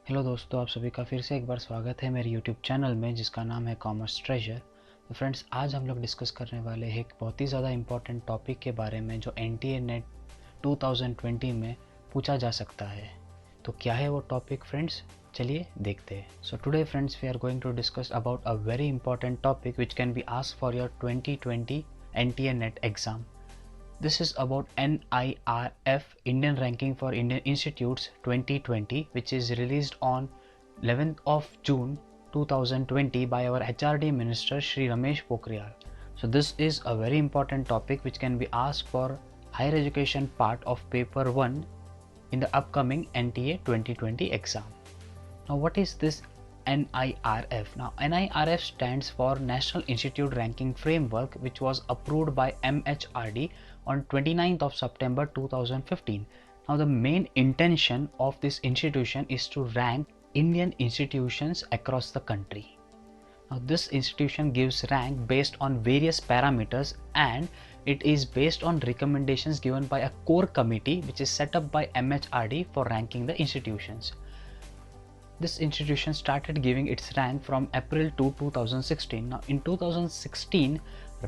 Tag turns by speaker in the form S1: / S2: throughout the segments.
S1: Hello दोस्तों, आप सभी का फिर से एक बार स्वागत है मेरे यूट्यूब चैनल में जिसका नाम है कॉमर्स ट्रेजर। तो फ्रेंड्स, आज हम लोग डिस्कस करने वाले हैं एक बहुत ही ज़्यादा इंपॉर्टेंट टॉपिक के बारे में जो एनटीए नेट 2020 में पूछा जा सकता है। तो क्या है वो टॉपिक फ्रेंड्स, चलिए देखते हैं। So today friends, we are going to discuss about a very important topic which can be asked for your 2020 NTA NET exam. This is about NIRF Indian Ranking for Indian Institutes 2020, which is released on 11th of June 2020 by our HRD Minister Shri Ramesh Pokhriyal. So this is a very important topic which can be asked for higher education part of paper 1 in the upcoming NTA 2020 exam. Now what is this NIRF? Now NIRF stands for National Institute Ranking Framework, which was approved by MHRD on 29th of September 2015. Now the main intention of this institution is to rank Indian institutions across the country. Now this institution gives rank based on various parameters, and it is based on recommendations given by a core committee which is set up by MHRD for ranking the institutions. This institution started giving its rank from April to 2016. Now in 2016,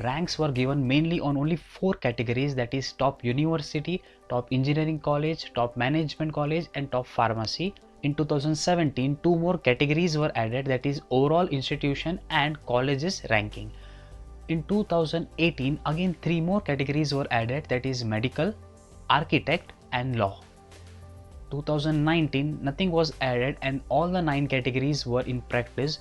S1: ranks were given mainly on only 4 categories, that is top university, top engineering college, top management college and top pharmacy. In 2017, 2 more categories were added, that is overall institution and colleges ranking. In 2018, again 3 more categories were added, that is medical, architect and law. 2019, nothing was added and all the 9 categories were in practice.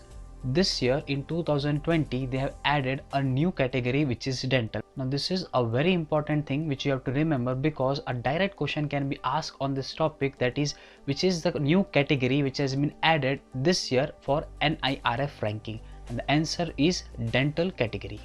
S1: This year in 2020, they have added a new category which is dental. Now this is a very important thing which you have to remember, because a direct question can be asked on this topic, that is which is the new category which has been added this year for NIRF ranking, and the answer is dental category.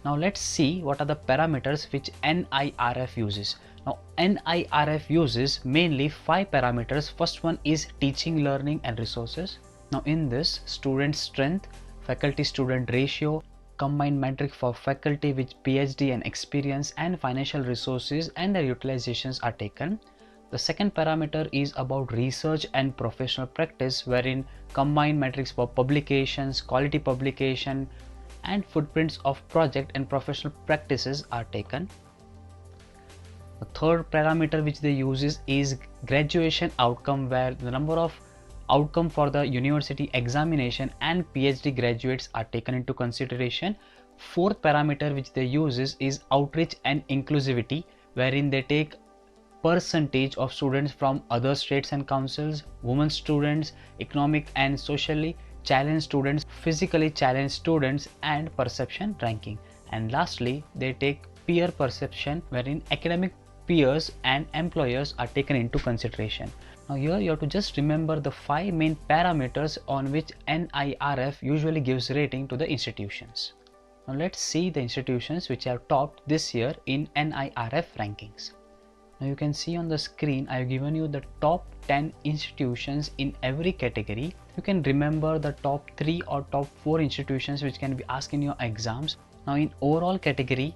S1: Now let's see what are the parameters which NIRF uses. Now NIRF uses mainly 5 parameters. First one is teaching, learning and resources. Now in this, student strength, faculty student ratio, combined metric for faculty with PhD and experience, and financial resources and their utilizations are taken. The second parameter is about research and professional practice, wherein combined metrics for publications, quality publication and footprints of project and professional practices are taken. The third parameter which they use is graduation outcome, where the number of outcome for the university examination and PhD graduates are taken into consideration. Fourth parameter which they use is outreach and inclusivity, wherein they take percentage of students from other states and councils, women students, economic and socially challenged students, physically challenged students and perception ranking. And lastly, they take peer perception, wherein academic peers and employers are taken into consideration. Now here you have to just remember the 5 main parameters on which NIRF usually gives rating to the institutions. Now let's see the institutions which have topped this year in NIRF rankings. Now you can see on the screen I have given you the top 10 institutions in every category. You can remember the top 3 or top 4 institutions which can be asked in your exams. Now in overall category,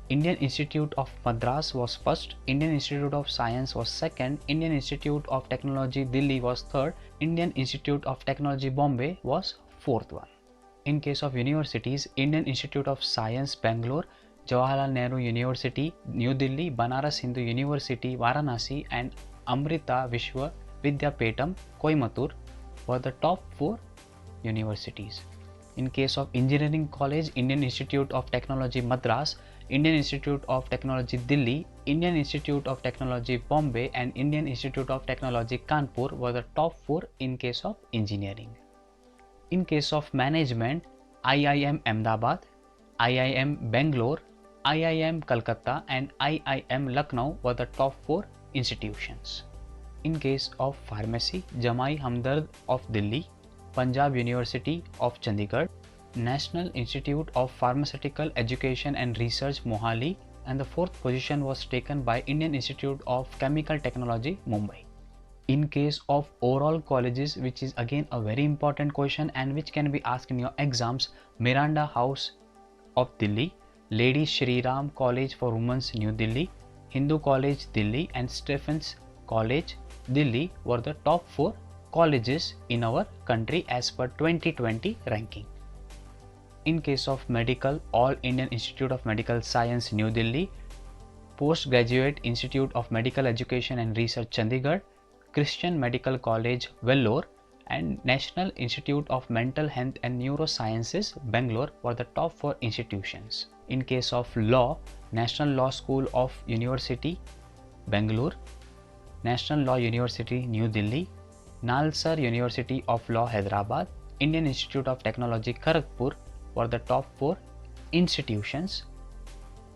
S1: Indian Institute of Madras was first, Indian Institute of Science was second, Indian Institute of Technology Delhi was third, Indian Institute of Technology Bombay was fourth one. In case of universities, Indian Institute of Science Bangalore, Jawaharlal Nehru University, New Delhi, Banaras Hindu University, Varanasi and Amrita Vishwa Vidyapeetham, Coimbatore were the top 4 universities. In case of engineering college, Indian Institute of Technology Madras, Indian Institute of Technology Delhi, Indian Institute of Technology Bombay and Indian Institute of Technology Kanpur were the top 4 in case of engineering. In case of management, IIM Ahmedabad, IIM Bangalore, IIM Calcutta and IIM Lucknow were the top 4 institutions. In case of pharmacy, Jamai Hamdard of Delhi, Punjab University of Chandigarh, National Institute of Pharmaceutical Education and Research Mohali, and the 4th position was taken by Indian Institute of Chemical Technology Mumbai. In case of overall colleges, which is again a very important question and which can be asked in your exams, Miranda House of Delhi, Lady Shri Ram College for Women's New Delhi, Hindu College Delhi and Stephens College Delhi were the top 4 colleges in our country as per 2020 ranking. In case of medical, All Indian Institute of Medical Science, New Delhi, Postgraduate Institute of Medical Education and Research, Chandigarh, Christian Medical College, Vellore, and National Institute of Mental Health and Neurosciences, Bangalore were the top 4 institutions. In case of law, National Law School of University, Bangalore, National Law University, New Delhi, Nalsar University of Law, Hyderabad, Indian Institute of Technology, Kharagpur were the top 4 institutions.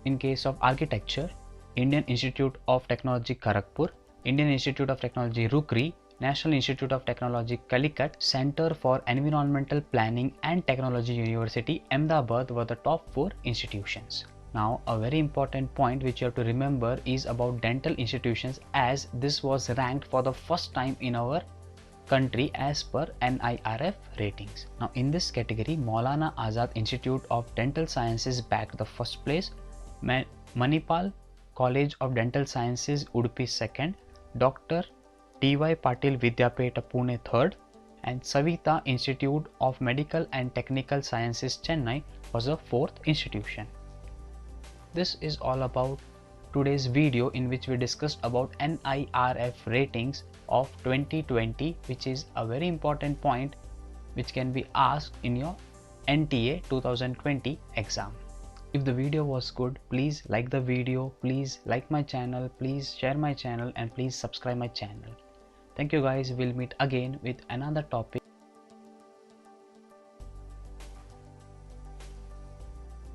S1: In case of architecture, Indian Institute of Technology, Kharagpur, Indian Institute of Technology, Rukri, National Institute of Technology, Calicut, Center for Environmental Planning and Technology, University, Ahmedabad were the top 4 institutions. Now, a very important point which you have to remember is about dental institutions, as this was ranked for the first time in our country as per NIRF ratings. Now, in this category, Maulana Azad Institute of Dental Sciences bagged the first place, Manipal College of Dental Sciences, Udupi second, Dr. D.Y. Patil Vidyapeta, Pune third, and Savita Institute of Medical and Technical Sciences, Chennai was the fourth institution. This is all about today's video, in which we discussed about NIRF ratings of 2020, which is a very important point which can be asked in your NTA 2020 exam. If the video was good, please like the video, please like my channel, please share my channel, and please subscribe my channel. Thank you guys. We'll meet again with another topic.